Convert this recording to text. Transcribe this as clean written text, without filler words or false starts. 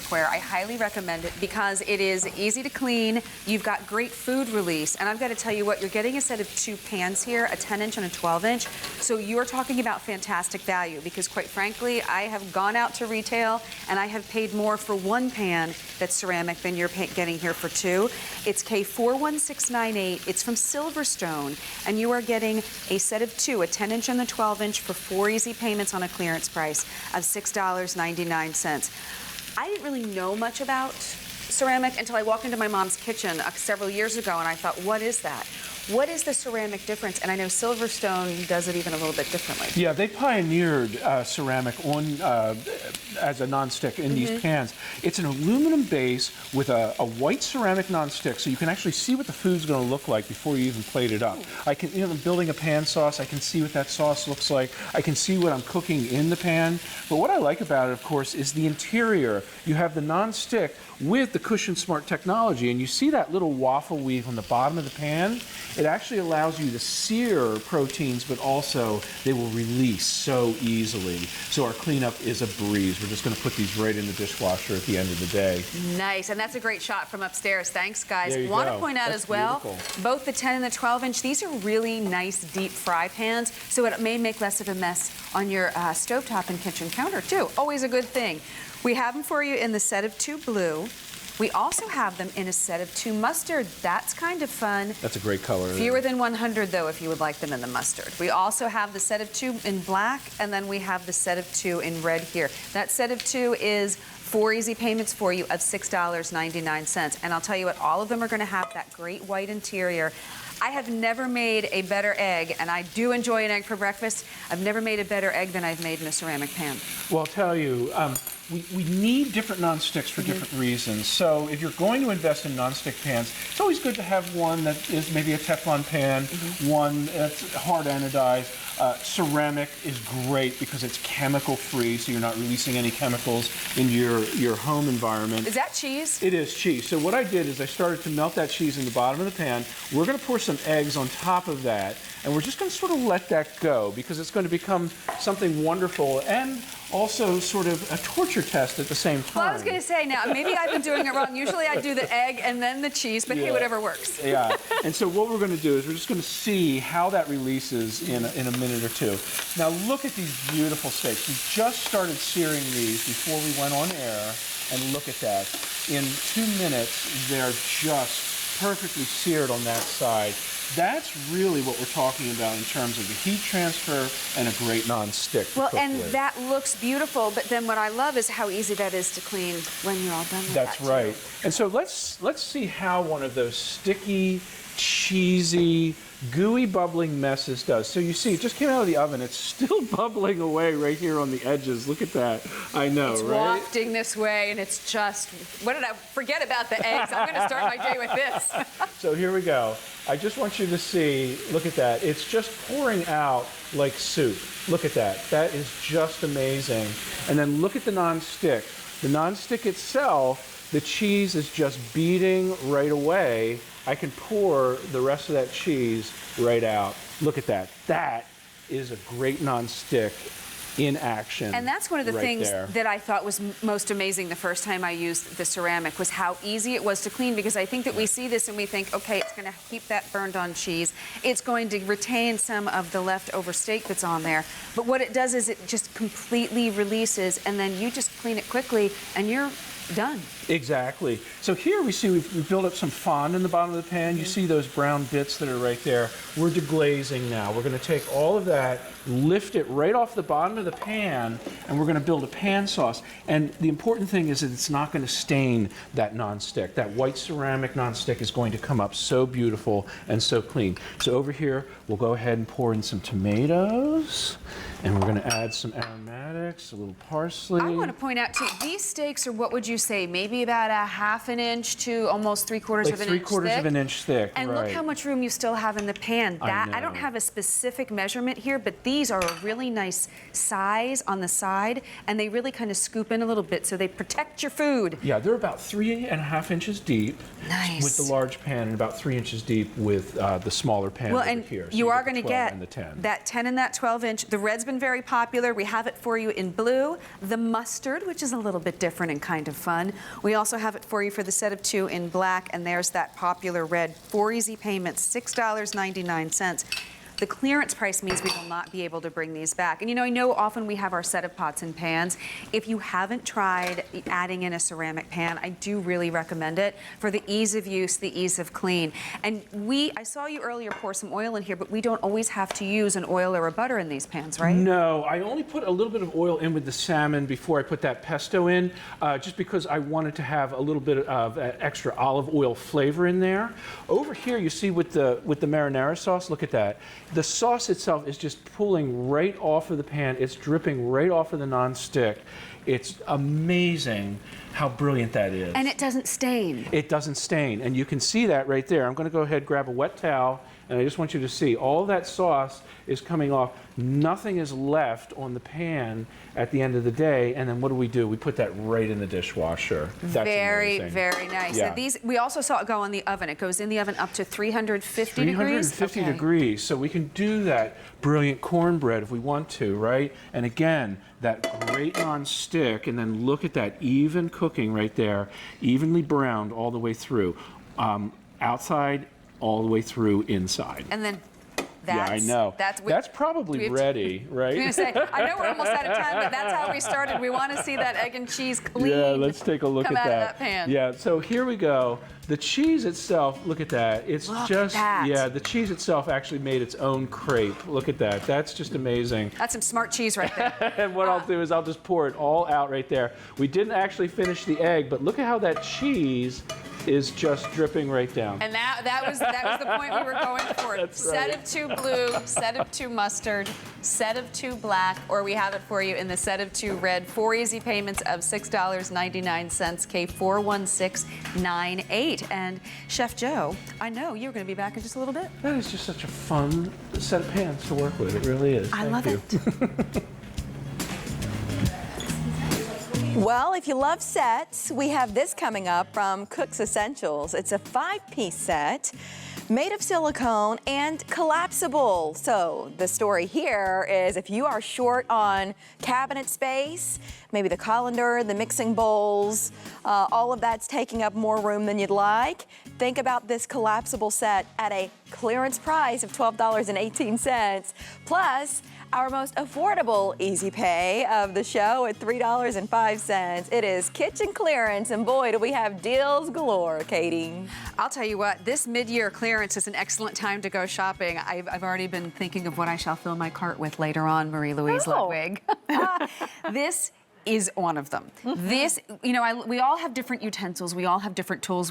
cookware. I highly recommend it because it is easy to clean. You've got great food release. And I've got to tell you what, you're getting a set of 2 pans here, a 10-inch and a 12-inch. So you're talking about fantastic value because, quite frankly, I have gone out to retail and I have paid more for 1 pan that's ceramic than you're getting here for 2. It's K41698. It's from SilverStone. And you are getting a set of 2, a 10-inch and a 12-inch for 4 easy payments on a clearance price of $6.99. I didn't really know much about ceramic until I walked into my mom's kitchen several years ago and I thought, what is that? What is the ceramic difference? And I know SilverStone does it even a little bit differently. Yeah, they pioneered ceramic on as a nonstick in these pans. It's an aluminum base with a white ceramic nonstick, so you can actually see what the food's going to look like before you even plate it up. I can, I'm building a pan sauce. I can see what that sauce looks like. I can see what I'm cooking in the pan. But what I like about it, of course, is the interior. You have the nonstick with the Cushion Smart technology, and you see that little waffle weave on the bottom of the pan. It actually allows you to sear proteins, but also they will release so easily. So our cleanup is a breeze. We're just going to put these right in the dishwasher at the end of the day. Nice, and that's a great shot from upstairs. Thanks, guys. There you Want go. to point out That's as well, beautiful. both the 10 and the 12-inch, these are really nice deep fry pans, so it may make less of a mess on your stovetop and kitchen counter, too. Always a good thing. We have them for you in the set of 2 blue. We also have them in a set of 2 mustard. That's kind of fun. That's a great color. Fewer than 100, though, if you would like them in the mustard. We also have the set of 2 in black, and then we have the set of 2 in red here. That set of 2 is 4 easy payments for you of $6.99. And I'll tell you what, all of them are going to have that great white interior. I have never made a better egg, and I do enjoy an egg for breakfast. I've never made a better egg than I've made in a ceramic pan. Well, I'll tell you, we need different nonsticks for different reasons. So if you're going to invest in nonstick pans, it's always good to have one that is maybe a Teflon pan, one that's hard anodized. Ceramic is great because it's chemical free, so you're not releasing any chemicals into your home environment. Is that cheese? It is cheese. So what I did is I started to melt that cheese in the bottom of the pan. We're going to pour some eggs on top of that, and we're just going to sort of let that go because it's going to become something wonderful and also sort of a torture test at the same time. Well, I was going to say now, maybe I've been doing it wrong. Usually I do the egg and then the cheese, but hey, whatever works. Yeah, and so what we're going to do is we're just going to see how that releases in a minute or 2. Now look at these beautiful steaks. We just started searing these before we went on air, and look at that. In 2 minutes, they're just perfectly seared on that side. That's really what we're talking about in terms of the heat transfer and a great non-stick. Well, and that looks beautiful, but then what I love is how easy that is to clean when you're all done with that. That's right. And so let's see how one of those sticky, cheesy, gooey bubbling messes does. So you see, it just came out of the oven. It's still bubbling away right here on the edges. Look at that. I know, it's right? It's wafting this way, and it's just, what did I forget about the eggs? I'm going to start my day with this. So here we go. I just want you to see, look at that. It's just pouring out like soup. Look at that. That is just amazing. And then look at the nonstick. The nonstick itself, the cheese is just beating right away. I can pour the rest of that cheese right out. Look at that. That is a great nonstick in action. And that's one of the things that I thought was most amazing the first time I used the ceramic, was how easy it was to clean, because I think that we see this and we think, okay, it's going to keep that burned on cheese. It's going to retain some of the leftover steak that's on there. But what it does is it just completely releases, and then you just clean it quickly and you're done. Exactly. So here we see we've built up some fond in the bottom of the pan. You see those brown bits that are right there. We're deglazing now. We're going to take all of that, lift it right off the bottom of the pan, and we're going to build a pan sauce. And the important thing is that it's not going to stain that nonstick. That white ceramic nonstick is going to come up so beautiful and so clean. So over here, we'll go ahead and pour in some tomatoes, and we're going to add some aromatics, a little parsley. I want to point out too, these steaks are, what would you say, maybe about a ½ an inch to almost 3/4 of an inch thick. Like 3/4 of an inch thick, and right. look how much room you still have in the pan. That I don't have a specific measurement here, but these these are a really nice size on the side, and they really kind of scoop in a little bit, so they protect your food. Yeah, they're about 3.5 inches deep Nice. with the large pan, and about 3 inches deep with the smaller pan Well, over and here. So you are get going the to 12 get and the 10. that 10 and that 12 inch. The red's been very popular. We have it for you in blue, the mustard, which is a little bit different and kind of fun. We also have it for you for the set of 2 in black, and there's that popular red. 4 easy payments, $6.99. The clearance price means we will not be able to bring these back. And you know, I know often we have our set of pots and pans. If you haven't tried adding in a ceramic pan, I do really recommend it for the ease of use, the ease of clean. And I saw you earlier pour some oil in here, but we don't always have to use an oil or a butter in these pans, right? No, I only put a little bit of oil in with the salmon before I put that pesto in, just because I wanted to have a little bit of extra olive oil flavor in there. Over here, you see with the marinara sauce, look at that. The sauce itself is just pulling right off of the pan. It's dripping right off of the nonstick. It's amazing how brilliant that is. And it doesn't stain. It doesn't stain, and you can see that right there. I'm going to go ahead and grab a wet towel, and I just want you to see all that sauce is coming off. Nothing is left on the pan at the end of the day, and then what do? We put that right in the dishwasher. That's very, amazing. very nice. Yeah. So these, we also saw it go in the oven. It goes in the oven up to 350 degrees? 350 Okay. degrees, so we can do that brilliant cornbread if we want to, right? And again, that great non-stick, and then look at that even cooking right there, evenly browned all the way through. Outside, all the way through inside. And then Yeah, I know. That's probably ready, right? I was going to say, I know we're almost out of time, but that's how we started. We want to see that egg and cheese clean. Yeah, let's take a look come at out that. Of that pan. Yeah, so here we go. The cheese itself, look at that. It's Look just, at that. yeah, the cheese itself actually made its own crepe. Look at that. That's just amazing. That's some smart cheese right there. And what I'll do is I'll just pour it all out right there. We didn't actually finish the egg, but look at how that cheese is just dripping right down. And that was the point we were going for. That's set right. of 2 blue, set of 2 mustard, set of 2 black, or we have it for you in the set of 2 red. 4 easy payments of $6.99, K41698. And Chef Joe, I know you're going to be back in just a little bit. That is just such a fun set of pans to work with. It really is. I love Thank you. it. Well, if you love sets, we have this coming up from Cook's Essentials. It's a 5-piece set made of silicone and collapsible. So the story here is if you are short on cabinet space, maybe the colander, the mixing bowls, all of that's taking up more room than you'd like, think about this collapsible set at a clearance price of $12.18, plus our most affordable easy pay of the show at $3.05. It is kitchen clearance, and boy, do we have deals galore, Katie. I'll tell you what, this mid-year clearance is an excellent time to go shopping. I've already been thinking of what I shall fill my cart with later on, Marie-Louise Ludwig. This is one of them. This, you know, we all have different utensils, we all have different tools.